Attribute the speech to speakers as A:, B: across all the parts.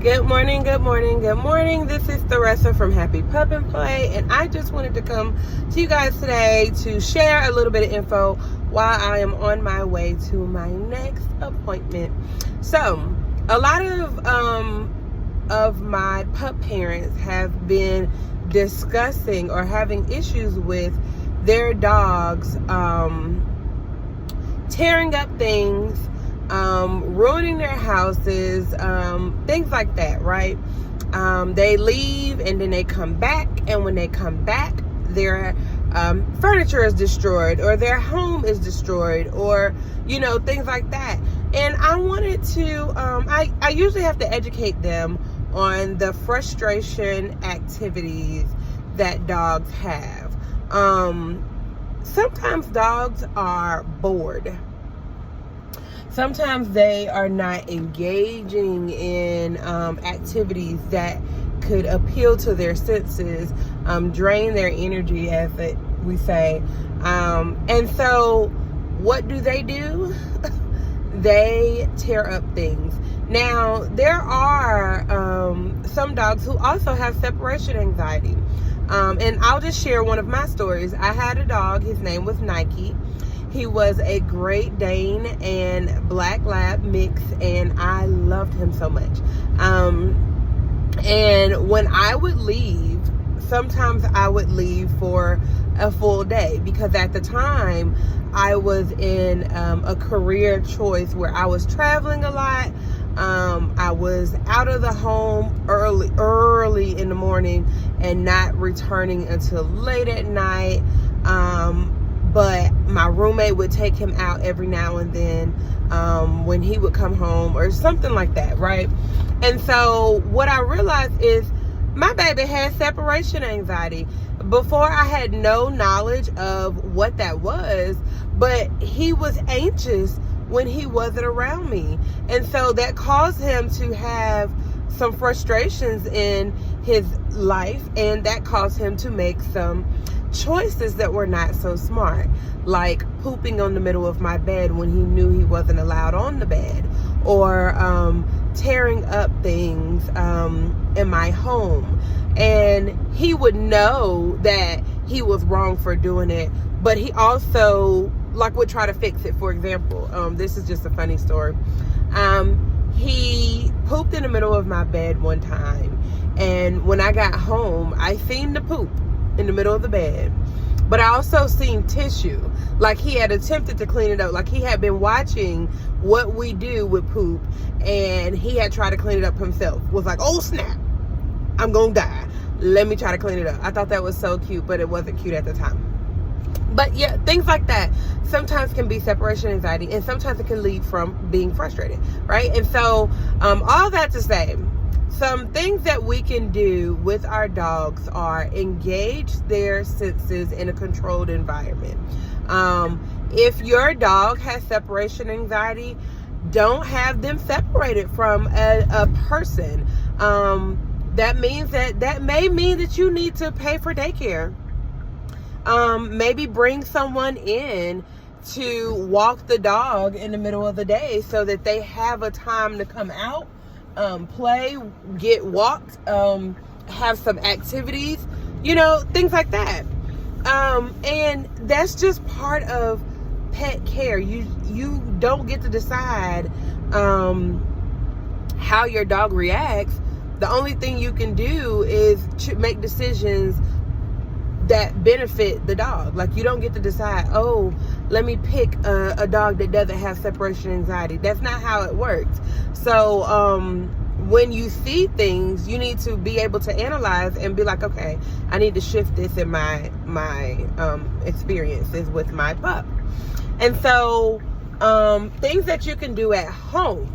A: Good morning, good morning, good morning. This is Theresa from Happy Pup and Play, and I just wanted to come to you guys today to share a little bit of info while I am on my way to my next appointment. So, a lot of my pup parents have been discussing or having issues with their dogs tearing up things, ruining their houses, things like that, right? They leave and then they come back, and when they come back, their furniture is destroyed, or their home is destroyed, or things like that. And I wanted to I usually have to educate them on the frustration activities that dogs have. Sometimes dogs are bored. Sometimes they are not engaging in activities that could appeal to their senses, drain their energy, as we say. And so what do? They tear up things. Now, there are some dogs who also have separation anxiety. And I'll just share one of my stories. I had a dog. His name was Nike. He was a Great Dane and Black Lab mix, and I loved him so much. And when I would leave, sometimes I would leave for a full day, because at the time I was in a career choice where I was traveling a lot. I was out of the home early in the morning and not returning until late at night. But my roommate would take him out every now and then when he would come home or something like that, right? And so what I realized is my baby had separation anxiety. Before, I had no knowledge of what that was, but he was anxious when he wasn't around me. And so that caused him to have some frustrations in his life, and that caused him to make some choices that were not so smart, like pooping on the middle of my bed when he knew he wasn't allowed on the bed, or tearing up things in my home. And he would know that he was wrong for doing it, but he also would try to fix it. For example, this is just a funny story. He pooped in the middle of my bed one time, and when I got home, I seen the poop in the middle of the bed, but I also seen tissue. Like, he had attempted to clean it up. Like, he had been watching what we do with poop, and he had tried to clean it up himself. Was like, oh snap, I'm gonna die, let me try to clean it up. I thought that was so cute, but it wasn't cute at the time. But yeah, things like that sometimes can be separation anxiety, and sometimes it can lead from being frustrated, right? And so all that to say, some things that we can do with our dogs are engage their senses in a controlled environment. If your dog has separation anxiety, don't have them separated from a person. That may mean that you need to pay for daycare. Maybe bring someone in to walk the dog in the middle of the day so that they have a time to come out, play, get walked, have some activities, things like that. And that's just part of pet care. You don't get to decide how your dog reacts. The only thing you can do is make decisions that benefit the dog. Like, you don't get to decide, oh, let me pick a dog that doesn't have separation anxiety. That's not how it works. So when you see things, you need to be able to analyze and be like, okay, I need to shift this in my experiences with my pup. And so things that you can do at home.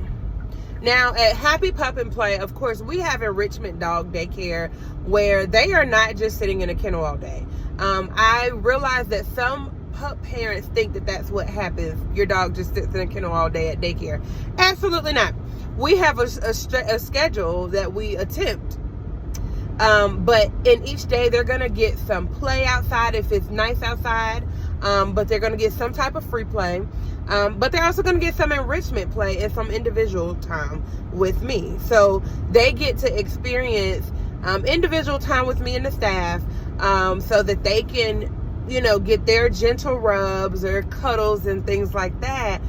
A: Now, at Happy Pup and Play, of course, we have enrichment dog daycare where they are not just sitting in a kennel all day. I realize that some pup parents think that that's what happens. Your dog just sits in a kennel all day at daycare. Absolutely not. We have a schedule that we attempt. But in each day, they're going to get some play outside if it's nice outside. But they're going to get some type of free play. But they're also going to get some enrichment play and some individual time with me. So they get to experience individual time with me and the staff, so that they can, get their gentle rubs or cuddles and things like that,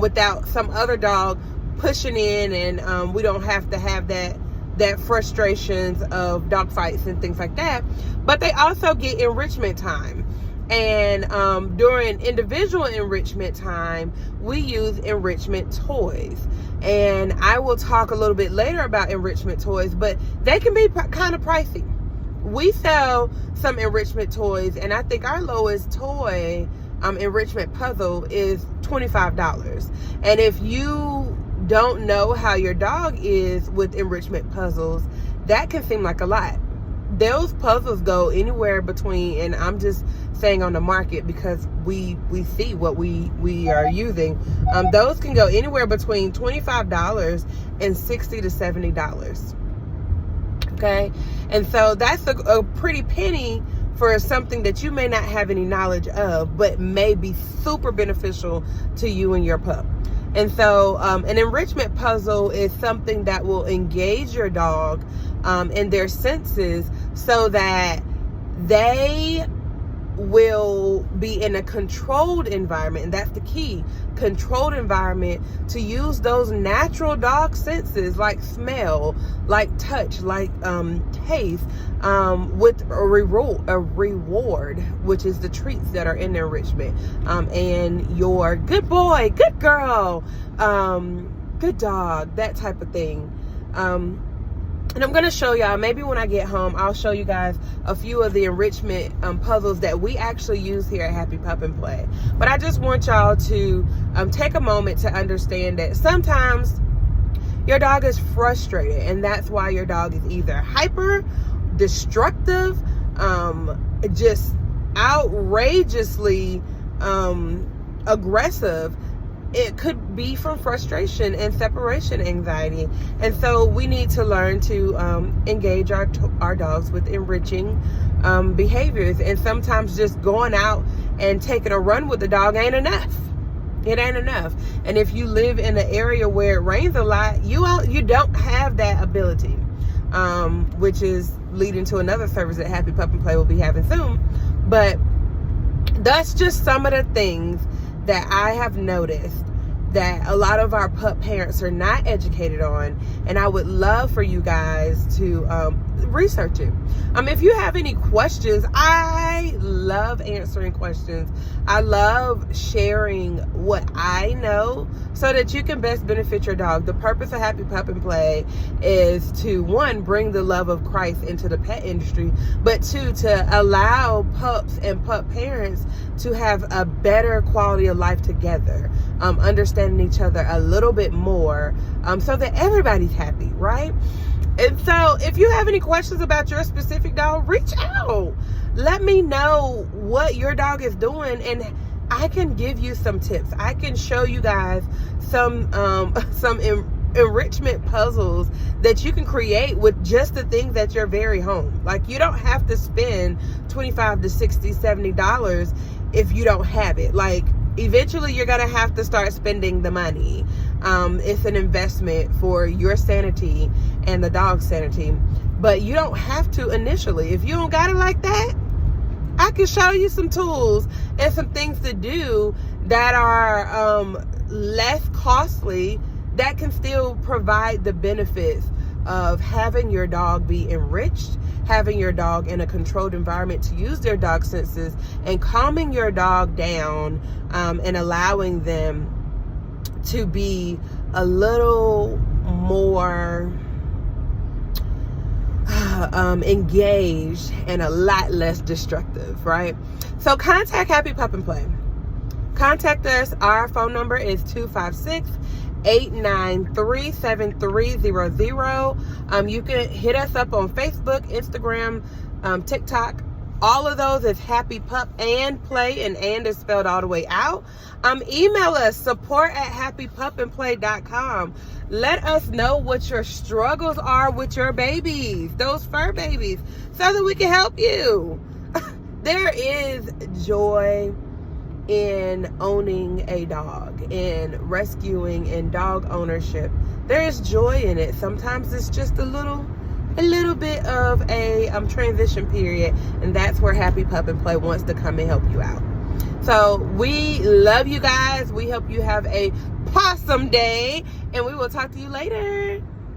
A: without some other dog pushing in, and we don't have to have that frustrations of dog fights and things like that. But they also get enrichment time. And during individual enrichment time, we use enrichment toys. And I will talk a little bit later about enrichment toys, but they can be kind of pricey. We sell some enrichment toys, and I think our lowest toy enrichment puzzle is $25. And if you don't know how your dog is with enrichment puzzles, that can seem like a lot. Those puzzles go anywhere between, and I'm just saying on the market because we see what we are using, those can go anywhere between $25 and $60 to $70. Okay, and so that's a pretty penny for something that you may not have any knowledge of, but may be super beneficial to you and your pup. And so an enrichment puzzle is something that will engage your dog in their senses, so that they will be in a controlled environment. And that's the key, controlled environment, to use those natural dog senses like smell, like touch, like taste, with a reward, which is the treats that are in the enrichment, and your good boy, good girl, good dog, that type of thing. And I'm going to show y'all, maybe when I get home, I'll show you guys a few of the enrichment puzzles that we actually use here at Happy Pup and Play. But I just want y'all to take a moment to understand that sometimes your dog is frustrated, and that's why your dog is either hyper, destructive, just outrageously aggressive. It could be from frustration and separation anxiety. And so we need to learn to engage our dogs with enriching behaviors. And sometimes just going out and taking a run with the dog ain't enough. It ain't enough. And if you live in an area where it rains a lot, you don't have that ability, which is leading to another service that Happy Pup and Play will be having soon. But that's just some of the things that I have noticed that a lot of our pup parents are not educated on, and I would love for you guys to research it. If you have any questions, I love answering questions. I love sharing what I know so that you can best benefit your dog. The purpose of Happy Pup and Play is to, one, bring the love of Christ into the pet industry, but two, to allow pups and pup parents to have a better quality of life together, understanding each other a little bit more, so that everybody's happy, right? And so if you have any questions about your specific dog, reach out. Let me know what your dog is doing, and I can give you some tips. I can show you guys some enrichment puzzles that you can create with just the things at your very home. Like, you don't have to spend $25 to $60, $70 if you don't have it. Like, eventually you're gonna have to start spending the money. It's an investment for your sanity and the dog's sanity, but you don't have to initially. If you don't got it like that, I can show you some tools and some things to do that are less costly, that can still provide the benefits of having your dog be enriched, having your dog in a controlled environment to use their dog senses, and calming your dog down, and allowing them to be a little more engaged and a lot less destructive, right? So contact Happy Pup and Play. Contact us. Our phone number is 256-893-7300. You can hit us up on Facebook, Instagram, TikTok. All of those is Happy Pup and Play, and is spelled all the way out. Email us, support@happypupandplay.com. Let us know what your struggles are with your babies, those fur babies, so that we can help you. There is joy in owning a dog, in rescuing and dog ownership. There is joy in it. Sometimes it's just a little bit of a transition period, and that's where Happy Pup and Play wants to come and help you out. So we love you guys. We hope you have a possum day, and we will talk to you later.